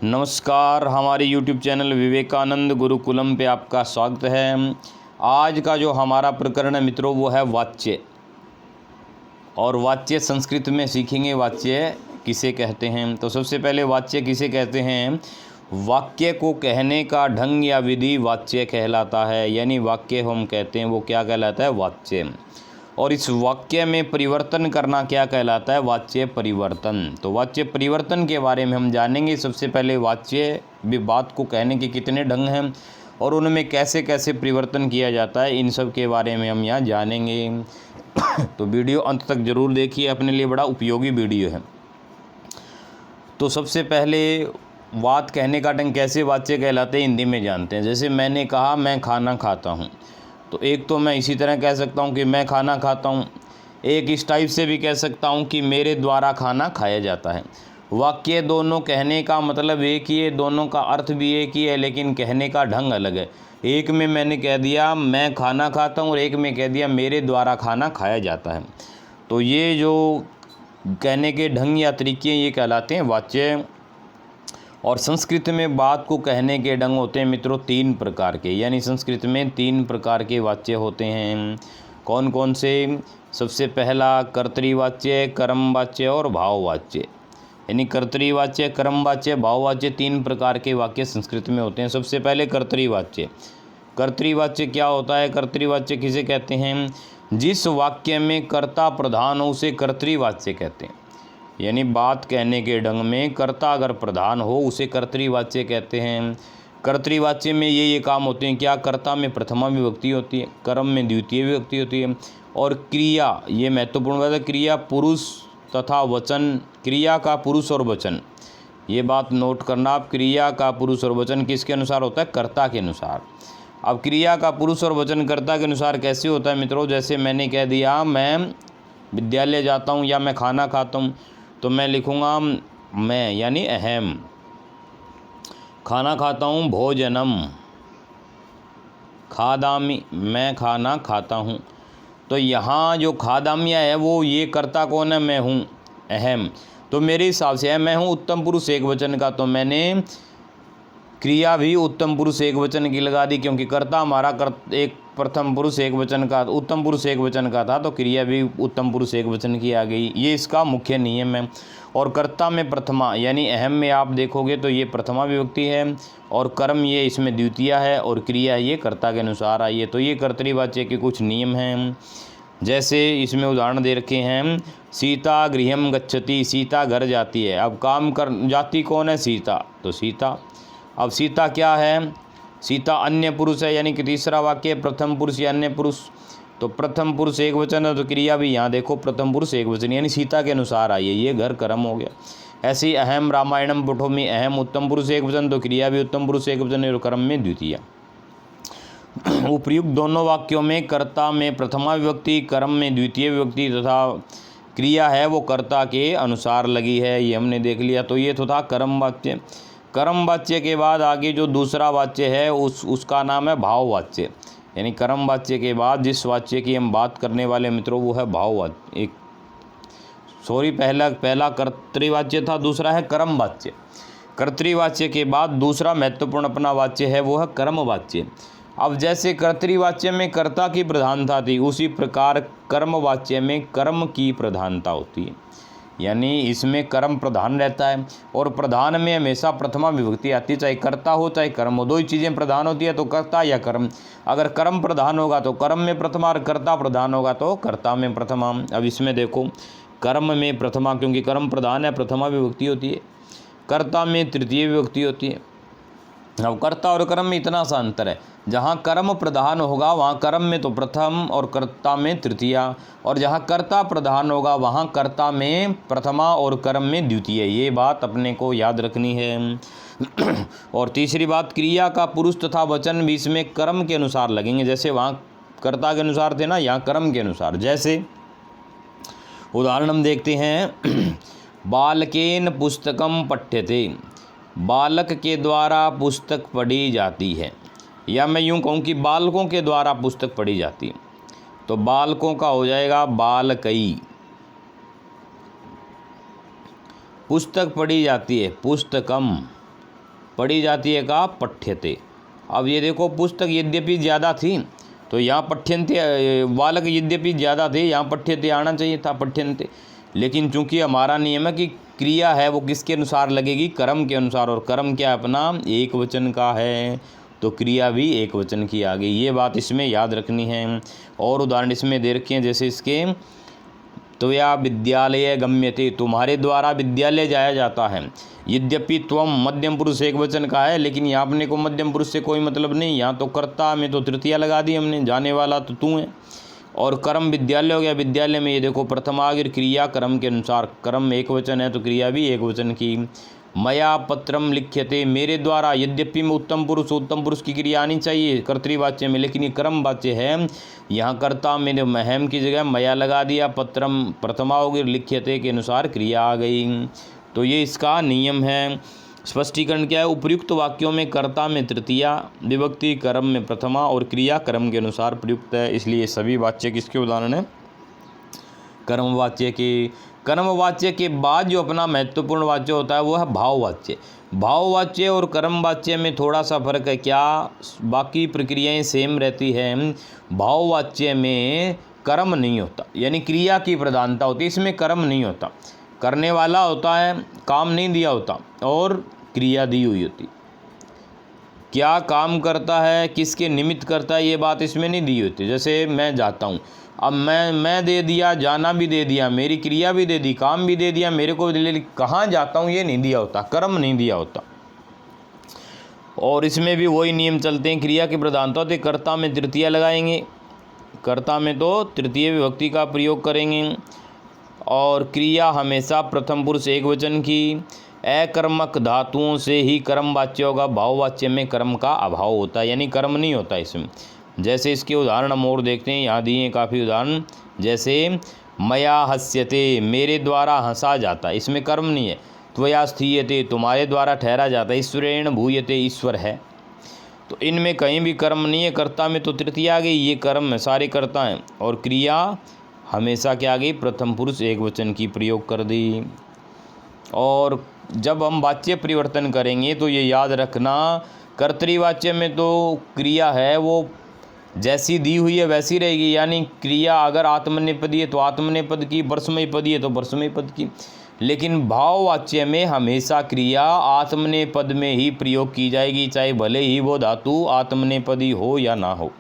नमस्कार, हमारे YouTube channel Vivekananda Gurukulam पे आपका स्वागत है। आज का जो हमारा प्रकरण है मित्रों वो है वाच्य। और वाच्य संस्कृत में सीखेंगे वाच्य किसे कहते हैं। तो सबसे पहले वाच्य किसे कहते हैं। वाक्य को कहने का ढंग या विधि वाच्य कहलाता है। यानी वाक्य हम कहते हैं वो क्या कहलाता है, वाच्य। और इस वाक्य में परिवर्तन करना क्या कहलाता है, वाच्य परिवर्तन। तो वाच्य परिवर्तन के बारे में हम जानेंगे। सबसे पहले वाच्य भी बात को कहने के कितने ढंग हैं और उनमें कैसे कैसे परिवर्तन किया जाता है, इन सब के बारे में हम यहाँ जानेंगे। तो वीडियो अंत तक ज़रूर देखिए, अपने लिए बड़ा उपयोगी वीडियो है। तो सबसे पहले बात कहने का ढंग कैसे वाच्य कहलाते हैं हिंदी में जानते हैं। जैसे मैंने कहा मैं खाना खाता हूँ, तो एक तो मैं इसी तरह कह सकता हूँ कि मैं खाना खाता हूँ। एक इस टाइप से भी कह सकता हूँ कि मेरे द्वारा खाना खाया जाता है। वाक्य दोनों कहने का मतलब एक ही है, दोनों का अर्थ भी एक ही है, लेकिन कहने का ढंग अलग है। एक में मैंने कह दिया मैं खाना खाता हूँ और एक में कह दिया मेरे द्वारा खाना खाया जाता है। तो ये जो कहने के ढंग या तरीके ये कहलाते हैं वाच्य। और संस्कृत में बात को कहने के ढंग होते हैं मित्रों तीन प्रकार के। यानी संस्कृत में तीन प्रकार के वाच्य होते हैं। कौन कौन से। सबसे पहला कर्तृवाच्य, कर्मवाच्य और भाववाच्य। यानी कर्तृवाच्य, कर्मवाच्य, भाववाच्य तीन प्रकार के वाक्य संस्कृत में होते हैं। सबसे पहले कर्तृवाच्य। कर्तृवाच्य क्या होता है। कर्तृवाच्य किसे कहते हैं, जिस वाक्य में कर्ता प्रधान हो उसे कर्तृवाच्य कहते हैं। यानी बात कहने के ढंग में कर्ता अगर प्रधान हो उसे कर्तृवाच्य कहते हैं। कर्तृवाच्य में ये काम होते हैं, क्या, कर्ता में प्रथमा विभक्ति होती है, कर्म में द्वितीय विभक्ति होती है, और क्रिया, ये महत्वपूर्ण बात है, क्रिया पुरुष तथा वचन, क्रिया का पुरुष और वचन, ये बात नोट करना आप। क्रिया का पुरुष और वचन किसके अनुसार होता है, कर्ता के अनुसार। अब क्रिया का पुरुष और वचन कर्ता के अनुसार कैसे होता है मित्रों। जैसे मैंने कह दिया मैं विद्यालय जाता हूँ या मैं खाना खाता हूँ, तो मैं लिखूँगा मैं यानी अहम। खाना खाता हूँ भोजनम, खादामी मैं खाना खाता हूँ। तो यहाँ जो खादामिया है वो ये कर्ता कौन है, मैं हूँ, अहम। तो मेरे हिसाब से है मैं हूँ उत्तम पुरुष एक वचन का, तो मैंने क्रिया भी उत्तम पुरुष एक वचन की लगा दी, क्योंकि कर्ता हमारा एक प्रथम पुरुष एक वचन का, उत्तम पुरुष एक वचन का था, तो क्रिया भी उत्तम पुरुष एक वचन की आ गई। ये इसका मुख्य नियम है। और कर्ता में प्रथमा यानी अहम में आप देखोगे तो ये प्रथमा विभक्ति है, और कर्म ये इसमें द्वितीय है, और क्रिया ये कर्ता के अनुसार आई है। तो ये कर्तृवाच्य के कुछ नियम हैं। जैसे इसमें उदाहरण दे रखे हैं, सीता गृहम गच्छति, सीता घर जाती है। अब काम कर जाती कौन है, सीता, तो सीता। अब सीता क्या है, सीता अन्य पुरुष है, यानी कि तीसरा वाक्य प्रथम पुरुष या अन्य पुरुष। तो प्रथम पुरुष एक वचन है, तो क्रिया भी यहाँ देखो प्रथम पुरुष एक वचन, यानी सीता के अनुसार आई है, ये घर कर्म हो गया। ऐसे ही अहम रामायणम पठोमि, अहम उत्तम पुरुष एक वचन, तो क्रिया भी उत्तम पुरुष एक वचन और कर्म में द्वितीय। उपयुक्त दोनों वाक्यों में कर्ता में प्रथमा विभक्ति, कर्म में द्वितीय विभक्ति तथा क्रिया है वो कर्ता के अनुसार लगी है, ये हमने देख लिया। तो ये तो था कर्म वाच्य। कर्म वाच्य के बाद आगे जो दूसरा वाच्य है उसका नाम है भाववाच्य। यानी कर्म वाच्य के बाद जिस वाच्य की हम बात करने वाले मित्रों वो है भाववाच्य। पहला कर्तृवाच्य था, दूसरा है कर्म वाच्य। कर्तृवाच्य के बाद दूसरा महत्वपूर्ण अपना वाच्य है वो है कर्म वाच्य। अब जैसे कर्तृवाच्य में कर्ता की प्रधानता थी, उसी प्रकार कर्म वाच्य में कर्म की प्रधानता होती है। यानी इसमें कर्म प्रधान रहता है, और प्रधान में हमेशा प्रथमा विभक्ति आती है, चाहे कर्ता हो चाहे कर्म हो, दो ही चीज़ें प्रधान होती है, तो कर्ता या कर्म। अगर कर्म प्रधान होगा तो कर्म में प्रथमा, और कर्ता प्रधान होगा तो कर्ता में प्रथमा। अब इसमें देखो कर्म में प्रथमा, क्योंकि कर्म प्रधान है, प्रथमा विभक्ति होती है। कर्ता में तृतीय विभक्ति होती है। अब कर्ता और कर्म में इतना सा अंतर है, जहाँ कर्म प्रधान होगा वहाँ कर्म में तो प्रथम और कर्ता में तृतीया, और जहाँ कर्ता प्रधान होगा वहाँ कर्ता में प्रथमा और कर्म में द्वितीय। ये बात अपने को याद रखनी है। और तीसरी बात, क्रिया का पुरुष तथा वचन भी इसमें कर्म के अनुसार लगेंगे। जैसे वहाँ कर्ता के अनुसार थे ना, यहाँ कर्म के अनुसार। जैसे उदाहरण हम देखते हैं, बालकेन पुस्तकम पठ्यते, बालक के द्वारा पुस्तक पढ़ी जाती है। या मैं यूँ कहूँ कि बालकों के द्वारा पुस्तक पढ़ी जाती है, तो बालकों का हो जाएगा बालकई। पुस्तक पढ़ी जाती है पुस्तकम, पढ़ी जाती है का पठ्यते। अब ये देखो पुस्तक यद्यपि ज़्यादा थी तो यहाँ पठ्यन्ते, बालक यद्यपि ज़्यादा थे, यहाँ पठ्यते आना चाहिए था पठ्यन्ते। लेकिन चूंकि हमारा नियम है कि क्रिया है वो किसके अनुसार लगेगी, कर्म के अनुसार, और कर्म क्या अपना एक वचन का है तो क्रिया भी एक वचन की आ गई। ये बात इसमें याद रखनी है। और उदाहरण इसमें दे रखे हैं, जैसे इसके त्वया विद्यालय गम्यते, तुम्हारे द्वारा विद्यालय जाया जाता है। यद्यपि त्वम मध्यम पुरुष एक वचन का है, लेकिन यहाँ अपने को मध्यम पुरुष से कोई मतलब नहीं, यहाँ तो कर्ता में तो तृतीया लगा दी हमने, जाने वाला तो तू है। और कर्म विद्यालय हो गया, विद्यालय में ये देखो प्रथमागिर क्रिया कर्म के अनुसार, कर्म एक वचन है तो क्रिया भी एक वचन की। मया पत्रम लिख्यते, मेरे द्वारा, यद्यपि में उत्तम पुरुष की क्रिया आनी चाहिए कर्तृवाच्य में, लेकिन ये कर्म वाच्य है, यहाँ कर्ता मैंने महम की जगह मया लगा दिया, पत्रम प्रथमागिर लिख्यते के अनुसार क्रिया आ गई। तो ये इसका नियम है। स्पष्टीकरण क्या है, उपर्युक्त वाक्यों में कर्ता में तृतीया विभक्ति, कर्म में प्रथमा और क्रिया कर्म के अनुसार प्रयुक्त है, इसलिए सभी वाच्य किसके उदाहरण है, कर्मवाच्य के। कर्मवाच्य के बाद जो अपना महत्वपूर्ण वाच्य होता है वो है भाववाच्य। भाववाच्य और कर्मवाच्य में थोड़ा सा फर्क है, क्या बाकी प्रक्रियाएं सेम रहती हैं। भाववाच्य में कर्म नहीं होता, यानी क्रिया की प्रधानता होती है, इसमें कर्म नहीं होता, करने वाला होता है, काम नहीं दिया होता और क्रिया दी हुई होती। क्या काम करता है, किसके निमित्त करता है, ये बात इसमें नहीं दी होती। जैसे मैं जाता हूँ, अब मैं दे दिया, जाना भी दे दिया, मेरी क्रिया भी दे दी, काम भी दे दिया, मेरे को कहाँ जाता हूँ ये नहीं दिया होता, कर्म नहीं दिया होता। और इसमें भी वही नियम चलते हैं, क्रिया की प्रधानता होती है, कर्ता में तृतीया लगाएंगे, कर्ता में तो तृतीय विभक्ति का प्रयोग करेंगे, और क्रिया हमेशा प्रथम पुरुष एक वचन की। अकर्मक धातुओं से ही कर्म वाच्य होगा, भाववाच्य में कर्म का अभाव होता है, यानी कर्म नहीं होता इसमें। जैसे इसके उदाहरण हम और देखते हैं, यहाँ दिए हैं काफ़ी उदाहरण, जैसे मया हस्यते, मेरे द्वारा हंसा जाता है, इसमें कर्म नहीं है। त्वया स्थीयते, तुम्हारे द्वारा ठहरा जाता है। ईश्वरेण भूयते, ईश्वर है, तो इनमें कहीं भी कर्म नहीं है। कर्ता में तो तृतीया आ गई, ये कर्म है, सारे कर्ता हैं। और क्रिया हमेशा क्या आ गई, प्रथम पुरुष एक वचन की प्रयोग कर दी। और जब हम वाच्य परिवर्तन करेंगे तो ये याद रखना, कर्तृवाच्य में तो क्रिया है वो जैसी दी हुई है वैसी रहेगी, यानी क्रिया अगर आत्मनेपदी है तो आत्मनेपद की, परस्मैपदी है तो परस्मैपद की। लेकिन भाववाच्य में हमेशा क्रिया आत्मनेपद में ही प्रयोग की जाएगी, चाहे भले ही वो धातु आत्मनेपदी हो या ना हो।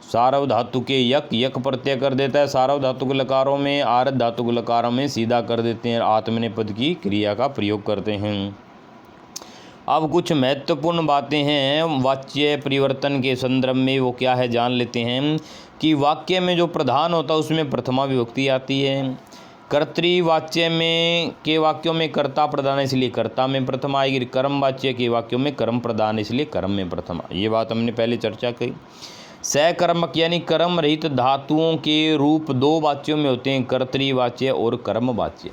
सारव धातु के यक प्रत्यय कर देता है, सारव धातु के लकारों में, आरत धातु के लकारों में सीधा कर देते हैं, आत्मनेपद की क्रिया का प्रयोग करते हैं। अब कुछ महत्वपूर्ण बातें हैं वाच्य परिवर्तन के संदर्भ में, वो क्या है जान लेते हैं। कि वाक्य में जो प्रधान होता है उसमें प्रथमा विभक्ति आती है। कर्तृवाच्य में के वाक्यों में कर्ता प्रधान है, इसलिए कर्ता में प्रथमा आएगी। कर्म वाच्य के वाक्यों में कर्म प्रधान है, इसलिए कर्म में प्रथमा। ये बात हमने पहले चर्चा की। सकर्मक यानी कर्म रहित धातुओं के रूप दो वाच्यों में होते हैं, कर्तृवाच्य और कर्मवाच्य।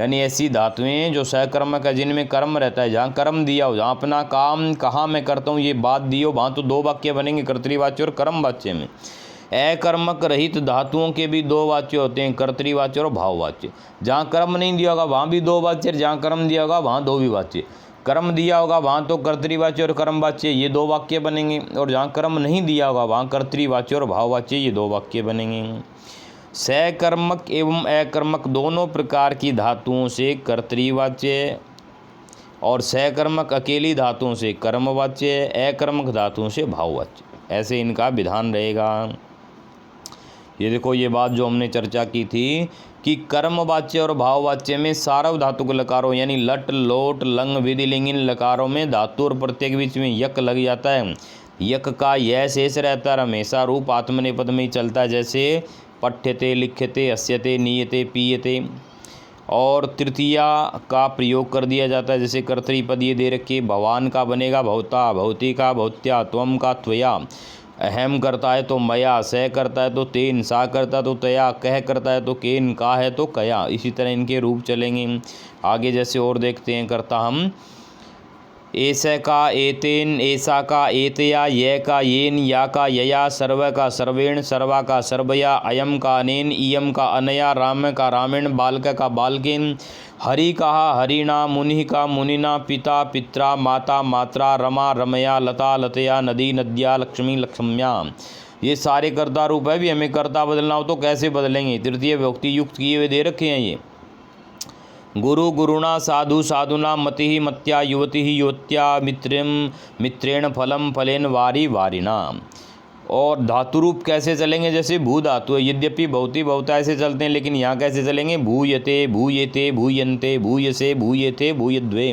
यानी ऐसी धातुएं जो सकर्मक है, जिनमें कर्म रहता है, जहाँ कर्म दिया हो, जहाँ अपना काम कहाँ मैं करता हूँ ये बात दी हो, वहाँ तो दो वाक्य बनेंगे, कर्तृवाच्य और कर्मवाच्य में। अकर्मक रहित धातुओं के भी दो वाच्य होते हैं, कर्तृवाच्य और भाववाच्य। जहाँ कर्म नहीं दिया होगा वहाँ भी दो वाच्य, जहाँ कर्म दिया होगा वहाँ दो भी वाच्य। कर्म दिया होगा वहाँ तो कर्तृवाच्य और कर्मवाच्य ये दो वाक्य बनेंगे, और जहाँ कर्म नहीं दिया होगा वहाँ कर्तृवाच्य और भाववाच्य ये दो वाक्य बनेंगे। सकर्मक एवं अकर्मक दोनों प्रकार की धातुओं से कर्तृवाच्य और सकर्मक अकेली धातुओं से कर्मवाच्य, अकर्मक धातुओं से भाववाच्य, ऐसे इनका विधान रहेगा। ये देखो, ये बात जो हमने चर्चा की थी कि कर्मवाच्य और भाववाच्य में सारव धातु के लकारों यानी लट लोट लंग विधिलिंग इन लकारों में धातु और प्रत्यय के बीच में यक लग जाता है। यक का यह शेष रहता है, हमेशा रूप आत्मनेपद में ही चलता है, जैसे पठ्यते, लिख्यते, हस्यते, नीयते, पीयते। और तृतीया का प्रयोग कर दिया जाता है, जैसे कर्तृपद ये दे रखे, भवान का बनेगा भवता, भवती का भवत्या, त्वम का त्वया, अहम करता है तो मया, सह करता है तो तेन, सा करता है तो तया, कह करता है तो केन, का है तो कया। इसी तरह इनके रूप चलेंगे आगे। जैसे और देखते हैं, करता हम ऐसे का एतेन, ऐसा का एतया, ये का येन, या का यया, सर्व का सर्वेण, सर्वा का सर्वया, अयम का अनेन, इयम का अनया, राम का रामेण, बालक का बालकेन, हरि कहा हरिणा, मुनि का मुनिना, पिता पित्रा, माता मात्रा, रमा रमया, लता लतया, नदी नद्या, लक्ष्मी लक्ष्म्या। ये सारे कर्ता रूप है। भी हमें कर्ता बदलना हो तो कैसे बदलेंगे? तृतीय विभक्ति युक्त किए हुए दे रखे हैं ये। गुरु गुरुणा, साधु साधुना, मति मत्या, युवति युवत्या, मित्रेण, फलम फलेन, वारी वारिणा। और धातु रूप कैसे चलेंगे? जैसे भू धातु है, यद्यपि भवती भवता ऐसे चलते हैं, लेकिन यहाँ कैसे चलेंगे? भूयते भूयेते, भूयन्ते, भूयसे, भूयेते, भूयद्वे,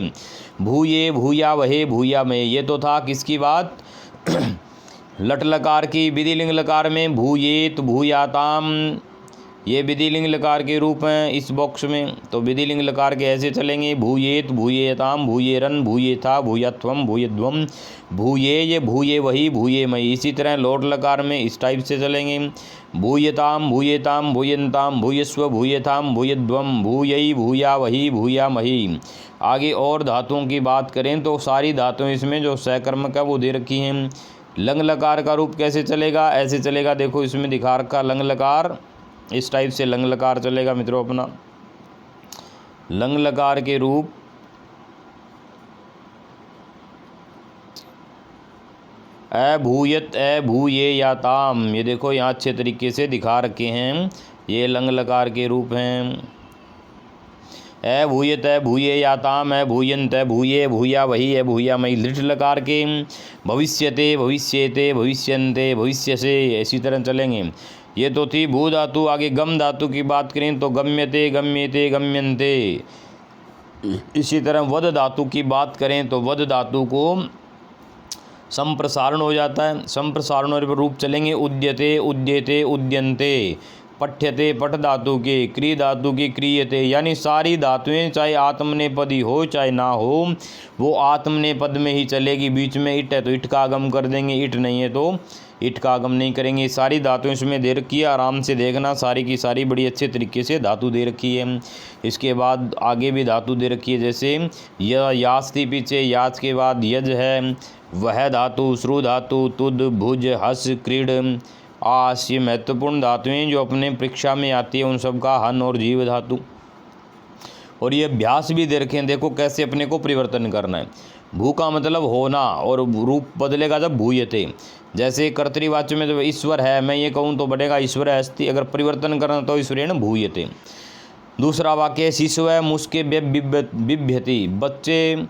भूये, भूया वहे, भूया में। ये तो था किसकी बात? लट लकार की। विधिलिंग लकार में भूयेत, भूयाताम, ये विधिलिंग लकार के रूप हैं इस बॉक्स में। तो विधिलिंग लकार के ऐसे चलेंगे? भूयेत, भूयेताम, भूयेरन, भूयेथा, भूयत्वम, भूयध्वम, भूये, भूये वही, भूये मई। इसी तरह लोट लकार में इस टाइप से चलेंगे। भूयताम, भूयेताम, भूयंताम, भूयस्व, भूयथाम, भूयध्वम, भूयई, भूया वही, भूया मही। आगे और धातुओं की बात करें तो सारी धातुएं इसमें जो सहकर्मक है वो दे रखी हैं। लंग लकार का रूप कैसे चलेगा? ऐसे चलेगा, देखो इसमें दिखा रखा लंग लकार, इस टाइप से लंग लकार चलेगा मित्रों अपना। लंग लकार के रूप अभूयत, अभूये या ताम, ये देखो यहाँ अच्छे तरीके से दिखा रखे हैं। ये लंग लकार के रूप हैं। अभूयत, अभूये या ताम, अभूयंत, भूये, भूया वही, अभूया मई। लिट लकार के भविष्यते, भविष्येते, भविष्यन्ते, भविष्यसे, इसी तरह चलेंगे। ये तो थी भू धातु। आगे गम धातु की बात करें तो गम्यते, गम्यते, गम्यन्ते। इसी तरह वद धातु की बात करें तो वद धातु को संप्रसारण हो जाता है। संप्रसारण और रूप चलेंगे उद्यते, उद्यते, उद्यन्ते। पठ्यते, पठ धातु के, क्री धातु की क्रियते। यानी सारी धातुएं चाहे आत्मनेपदी हो चाहे ना हो, वो आत्मनेपद में ही चलेगी। बीच में इट है तो इट का आगम कर देंगे, इट नहीं है तो इट का आगम नहीं करेंगे। सारी धातुएं इसमें दे रखी है, आराम से देखना, सारी की सारी बड़ी अच्छे तरीके से धातु दे रखी है। इसके बाद आगे भी धातु दे रखी है, जैसे यास थी पीछे, यास के बाद यज है, वह धातु, श्रु धातु, तुद, भुज, हस, क्रीड, आस। ये महत्वपूर्ण धातुएं जो अपने परीक्षा में आती है, उन सब का हन और जीव धातु। और ये अभ्यास भी दे रखे हैं, देखो कैसे अपने को परिवर्तन करना है। भू का मतलब होना और रूप बदलेगा जब भूयते। जैसे कर्तृवाच्य में जब ईश्वर है, मैं ये कहूँ तो बढ़ेगा ईश्वर है अस्ति, अगर परिवर्तन करना तो ईश्वरेण भूयते। दूसरा वाक्य शिशु है मुस्के बिभ्यति, बच्चे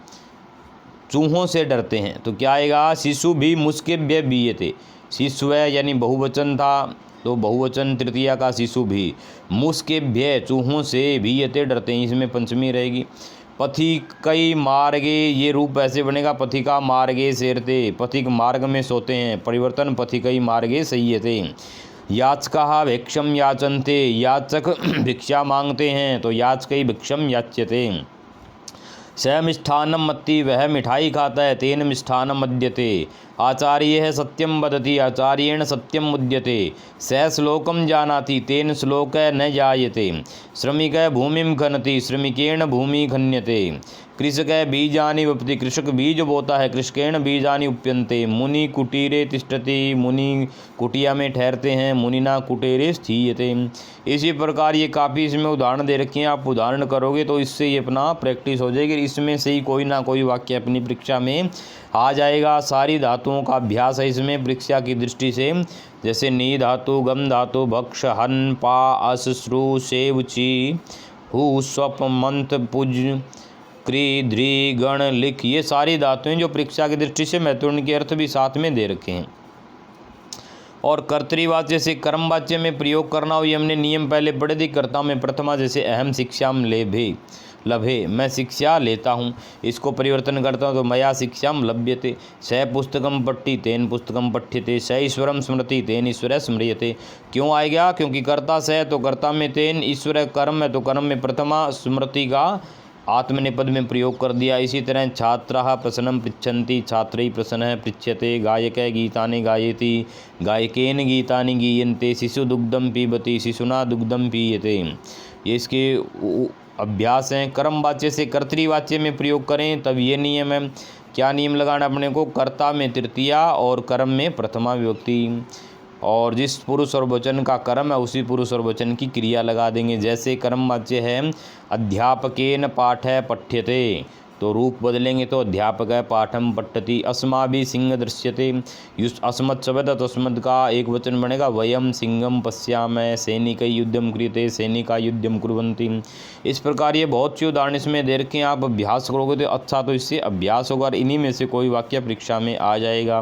चूहों से डरते हैं, तो क्या आएगा? शिशु भी मुस्के बीयते। शिशु है यानी बहुवचन था, तो बहुवचन तृतीया का शिशु भी। मुस्के भ्य, चूहों से, भीयते डरते हैं, इसमें पंचमी रहेगी। पथिकई मार्गे, ये रूप ऐसे बनेगा पथिका मार्गे सेरते, पथिक मार्ग में सोते हैं, परिवर्तन पथिकई मार्गे सह्यते। याचका भिक्षम याचनते, याचक भिक्षा मांगते हैं, तो याचकई भिक्षम याच्यते। स मिष्ठान्नम मत्ति, वह मिठाई खाता है, तेन मिष्ठान्नम मद्यते। आचार्य है सत्यम वदति, आचार्येण सत्यम मुद्यते। स श्लोकम जानाति, तेन श्लोक न जायते। श्रमिक भूमिम खनति, श्रमिकेण भूमि खन्यते। कृषक बीजानि वपति, कृषक बीज बोता है, कृषकेण बीजानि उप्यन्ते। मुनि कुटीरे तिष्ठति, मुनि कुटिया में ठहरते हैं, मुनिना कुटीरे स्थीयते। इसी प्रकार ये काफ़ी इसमें उदाहरण दे रखे हैं, आप उदाहरण करोगे तो इससे ये अपना प्रैक्टिस हो जाएगी। इसमें से ही कोई ना कोई वाक्य अपनी परीक्षा में आ जाएगा। सारी धातुओं का अभ्यास है इसमें परीक्षा की दृष्टि से, जैसे नी धातु, गम धातु, भक्ष, हन, पा, अस, श्रु, सेव, ची, हु, स्वप, मंत, पुज, क्री, ध्री, गण, लिख, ये सारी धातुएं जो परीक्षा की दृष्टि से महत्वपूर्ण के अर्थ भी साथ में दे रखे हैं। और कर्तृवाच्य से कर्मवाच्य में प्रयोग करना हो, ये हमने नियम पहले पढ़े थे। कर्ता में प्रथमा, जैसे अहम शिक्षाम लभे, मैं शिक्षा लेता हूँ, इसको परिवर्तन करता हूँ तो मया शिक्षाम लभ्यते। स पुस्तकम पठ्ठी, तेन पुस्तकम पठ्यते। स ईश्वरम स्मृति, तेन ईश्वर स्मृयते। क्यों आएगा? क्योंकि कर्ता से तो कर्ता में तेन, ईश्वर कर्म है तो कर्म में प्रथमा, स्मृति का आत्मनेपद में प्रयोग कर दिया। इसी तरह छात्राः प्रश्नं पृच्छन्ति, छात्रैः प्रश्नः पृच्छ्यते। गायकः गीतानि गायति, गायकेन गीतानि गीयन्ते। शिशु दुग्धं पीबति, शिशुना दुग्धं पीयते। ये इसके अभ्यास हैं। कर्मवाच्य से कर्तृवाच्य में प्रयोग करें तब ये नियम है क्या नियम लगाना अपने को, कर्ता में तृतीया और कर्म में प्रथमा विभक्ति, और जिस पुरुष और वचन का कर्म है उसी पुरुष और वचन की क्रिया लगा देंगे। जैसे कर्म वाच्य है अध्यापकेन पाठः पठ्यते, तो रूप बदलेंगे तो अध्यापक है पाठम पठति। अस्माभि सिंह दृश्यते, युष्ट अस्मत् शब्द तो अस्मत् का एक वचन बनेगा वयम सिंहम पश्यामः, सैनिक युद्धम क्रियते सैनिका युद्धम कुर्वन्ति। इस प्रकार ये बहुत सी उदाहरण इसमें दे रखे हैं, आप अभ्यास करोगे तो अच्छा, तो इससे अभ्यास होगा और इन्हीं में से कोई वाक्य परीक्षा में आ जाएगा।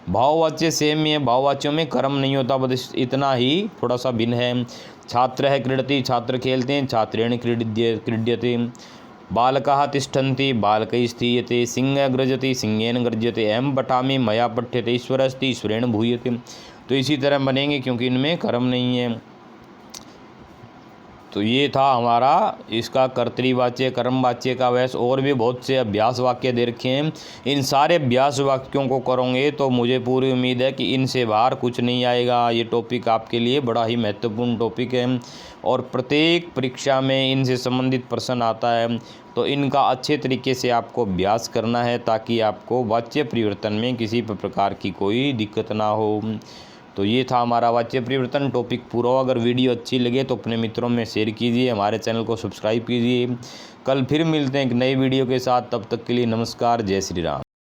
भाववाच्य सेम ही है, भाववाच्यों में कर्म नहीं होता, बस इतना ही थोड़ा सा भिन्न है। छात्र है क्रीडति, छात्र खेलते हैं, छात्रेण क्रीड्यते। बालकाः तिष्ठन्ति, बालकैः स्थीयते। सिंह गृजति, सिंहेन गृज्यते। अहं पठामि, मया पठ्यते। ईश्वर अस्ति, ईश्वरेण भूयते। तो इसी तरह बनेंगे क्योंकि इनमें कर्म नहीं है। तो ये था हमारा इसका कर्तृवाच्य कर्मवाच्य का वैस, और भी बहुत से अभ्यास वाक्य दे रखे हैं। इन सारे अभ्यास वाक्यों को करोगे तो मुझे पूरी उम्मीद है कि इनसे बाहर कुछ नहीं आएगा। ये टॉपिक आपके लिए बड़ा ही महत्वपूर्ण टॉपिक है और प्रत्येक परीक्षा में इनसे संबंधित प्रश्न आता है, तो इनका अच्छे तरीके से आपको अभ्यास करना है ताकि आपको वाच्य परिवर्तन में किसी प्रकार की कोई दिक्कत ना हो। तो ये था हमारा वाच्य परिवर्तन टॉपिक पूरा। अगर वीडियो अच्छी लगे तो अपने मित्रों में शेयर कीजिए, हमारे चैनल को सब्सक्राइब कीजिए। कल फिर मिलते हैं एक नई वीडियो के साथ, तब तक के लिए नमस्कार, जय श्री राम।